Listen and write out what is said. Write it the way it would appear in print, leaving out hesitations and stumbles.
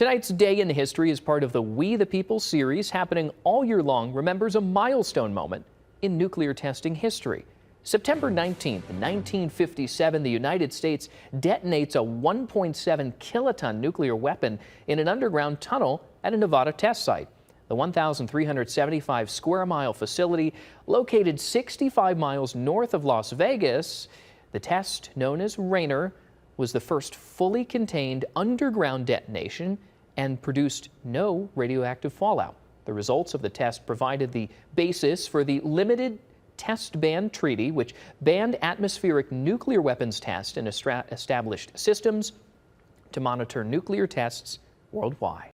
Tonight's Day in History is part of the We the People series happening all year long remembers a milestone moment in nuclear testing history. September 19th, 1957, the United States detonates a 1.7 kiloton nuclear weapon in an underground tunnel at a Nevada test site. The 1,375 square mile facility, located 65 miles north of Las Vegas, the test, known as Rainer, was the first fully contained underground detonation and produced no radioactive fallout. The results of the test provided the basis for the Limited Test Ban Treaty, which banned atmospheric nuclear weapons tests and established systems to monitor nuclear tests worldwide.